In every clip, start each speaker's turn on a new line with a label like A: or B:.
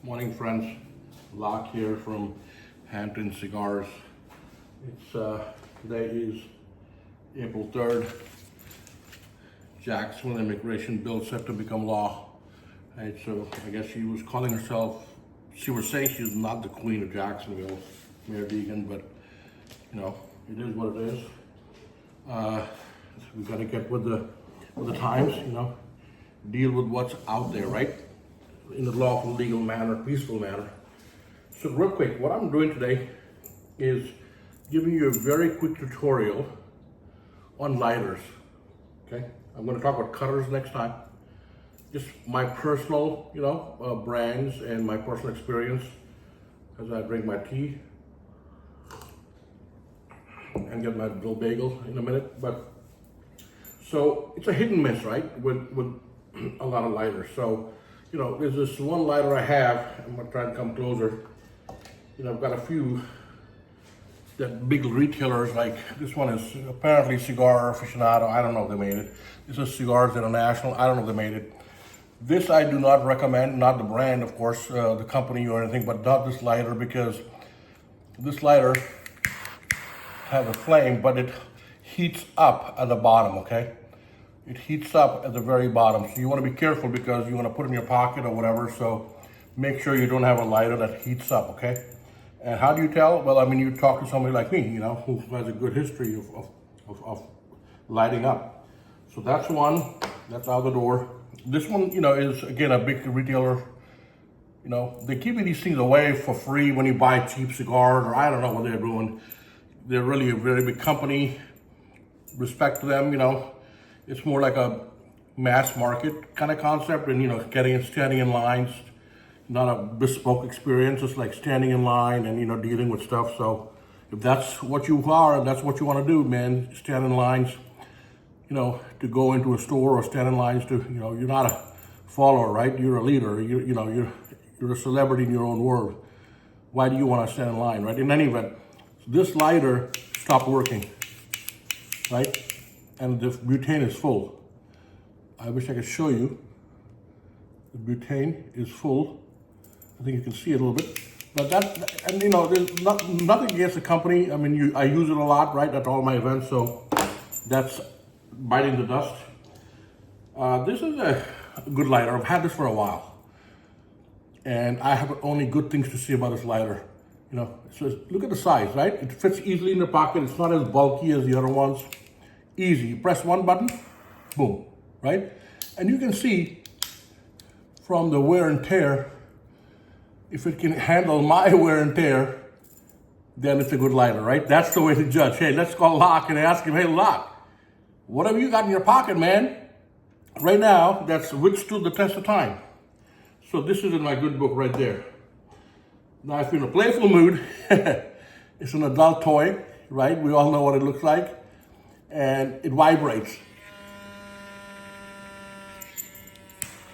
A: Morning, friends. Locke here from Hampton Cigars. Today is April 3rd. Jacksonville immigration bill set to become law. Right, so I guess she was calling herself, she was saying she's not the queen of Jacksonville, Mayor Deegan, but it is what it is. We gotta get with the times, deal with what's out there, right? In a lawful, legal manner, peaceful manner. So real quick, what I'm doing today is giving you a very quick tutorial on lighters, okay? I'm gonna talk about cutters next time. Just my personal, brands and my personal experience as I drink my tea and get my little bagel in a minute. But so it's a hit and miss, right? With a lot of lighters. So, there's this one lighter I have. I'm gonna try to come closer. I've got a few that big retailers, like this one is apparently Cigar Aficionado. I don't know if they made it. This is Cigars International. I don't know if they made it. This I do not recommend, not the brand, of course, the company or anything, but not this lighter, because this lighter has a flame, but it heats up at the bottom, okay? It heats up at the very bottom. So you want to be careful because you want to put it in your pocket or whatever. So make sure you don't have a lighter that heats up, okay? And how do you tell? Well, I mean, you talk to somebody like me, who has a good history of lighting up. So that's one, that's out the door. This one, is again a big retailer. They give you these things away for free when you buy cheap cigars, or I don't know what they're doing. They're really a very big company. Respect to them, It's more like a mass market kind of concept, and standing in lines, not a bespoke experience. It's like standing in line and dealing with stuff. So if that's what you are and that's what you want to do, man, stand in lines, to go into a store, or stand in lines to, you're not a follower, right? You're a leader. You're a celebrity in your own world. Why do you want to stand in line, right? In any event, this lighter stopped working, right? And the butane is full. I wish I could show you. The butane is full. I think you can see it a little bit. But there's nothing against the company. I mean, I use it a lot, right, at all my events, so that's biting the dust. This is a good lighter. I've had this for a while. And I have only good things to say about this lighter. So look at the size, right? It fits easily in the pocket. It's not as bulky as the other ones. Easy. You press one button, boom, right? And you can see from the wear and tear, if it can handle my wear and tear, then it's a good lighter, right? That's the way to judge. Hey, let's call Locke and ask him, hey, Locke, whatever you got in your pocket, man, right now, that's withstood the test of time. So this is in my good book right there. Now, if you're in a playful mood, it's an adult toy, right? We all know what it looks like. And it vibrates.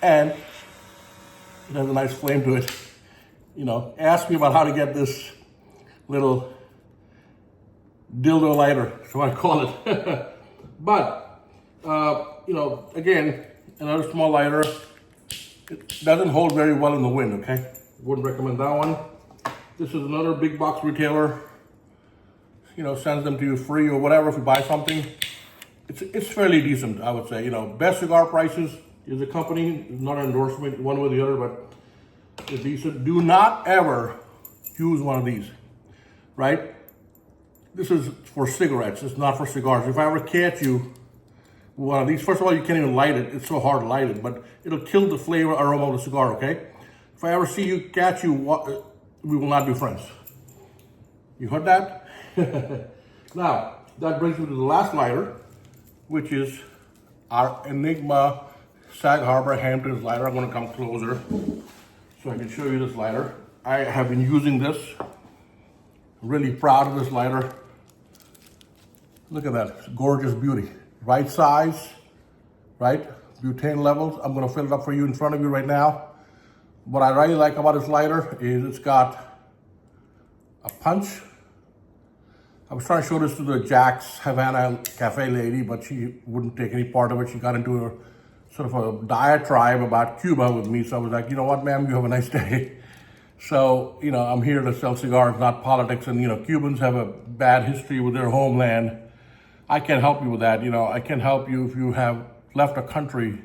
A: And it has a nice flame to it. Ask me about how to get this little dildo lighter, so I call it. But, again, another small lighter. It doesn't hold very well in the wind, okay? Wouldn't recommend that one. This is another big box retailer. Sends them to you free or whatever if you buy something. It's fairly decent, I would say. Best Cigar Prices is a company, not an endorsement one way or the other, but it's decent. Do not ever use one of these, right? This is for cigarettes, it's not for cigars. If I ever catch you with one of these, first of all, you can't even light it. It's so hard to light it, but it'll kill the flavor aroma of the cigar, okay? If I ever catch you, we will not be friends. You heard that? Now, that brings me to the last lighter, which is our Enigma Sag Harbor Hamptons lighter. I'm going to come closer so I can show you this lighter. I have been using this. I'm really proud of this lighter. Look at that, it's gorgeous beauty. Right size, right? Butane levels. I'm going to fill it up for you in front of you right now. What I really like about this lighter is it's got a punch. I was trying to show this to the Jack's Havana Cafe lady, but she wouldn't take any part of it. She got into a sort of a diatribe about Cuba with me. So I was like, you know what, ma'am, you have a nice day. So, I'm here to sell cigars, not politics. And, Cubans have a bad history with their homeland. I can't help you with that. I can help you if you have left a country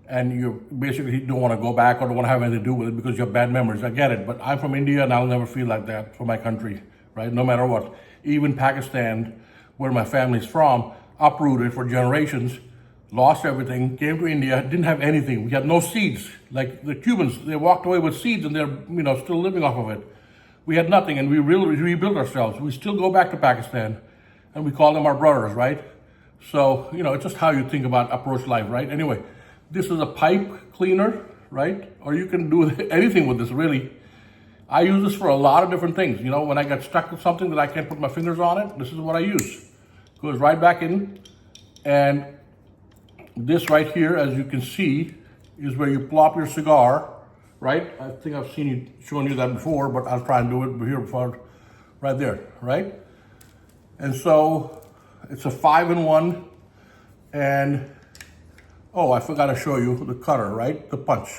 A: and you basically don't want to go back or don't want to have anything to do with it because you have bad memories. I get it. But I'm from India and I'll never feel like that for my country, right? No matter what. Even Pakistan, where my family's from, uprooted for generations, lost everything, came to India, didn't have anything. We had no seeds. Like the Cubans, they walked away with seeds and they're, still living off of it. We had nothing and we really rebuilt ourselves. We still go back to Pakistan and we call them our brothers, right? So, it's just how you think about approach life, right? Anyway, this is a pipe cleaner, right? Or you can do anything with this, really. I use this for a lot of different things. When I get stuck with something that I can't put my fingers on it, this is what I use. Goes right back in, and this right here, as you can see, is where you plop your cigar, right? I think I've shown you that before, but I'll try and do it here before, right there, right? And so it's a 5-in-1, and oh, I forgot to show you the cutter, right? The punch,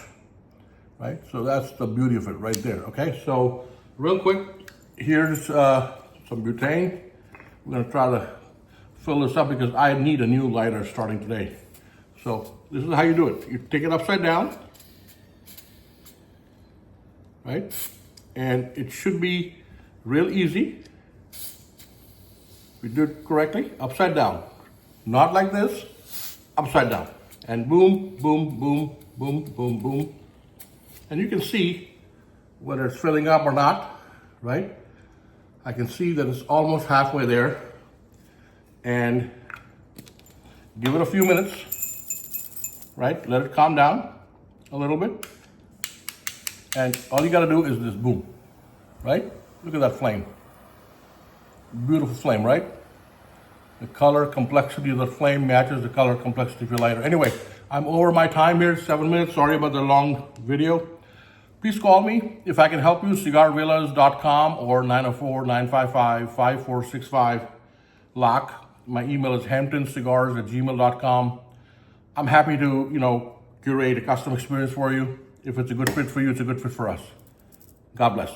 A: right? So that's the beauty of it right there, okay? So real quick, here's some butane. We're gonna try to fill this up because I need a new lighter starting today. So this is how you do it. You take it upside down, right? And it should be real easy. If you do it correctly, upside down. Not like this, upside down. And boom, boom, boom, boom, boom, boom. And you can see whether it's filling up or not, right? I can see that it's almost halfway there. And give it a few minutes, right? Let it calm down a little bit. And all you gotta do is this, boom, right? Look at that flame. Beautiful flame, right? The color complexity of the flame matches the color complexity of your lighter. Anyway, I'm over my time here, 7 minutes. Sorry about the long video. Please call me if I can help you, cigarvillas.com or 904-955-5465. Lock. My email is hamptoncigars@gmail.com. I'm happy to, curate a custom experience for you. If it's a good fit for you, it's a good fit for us. God bless.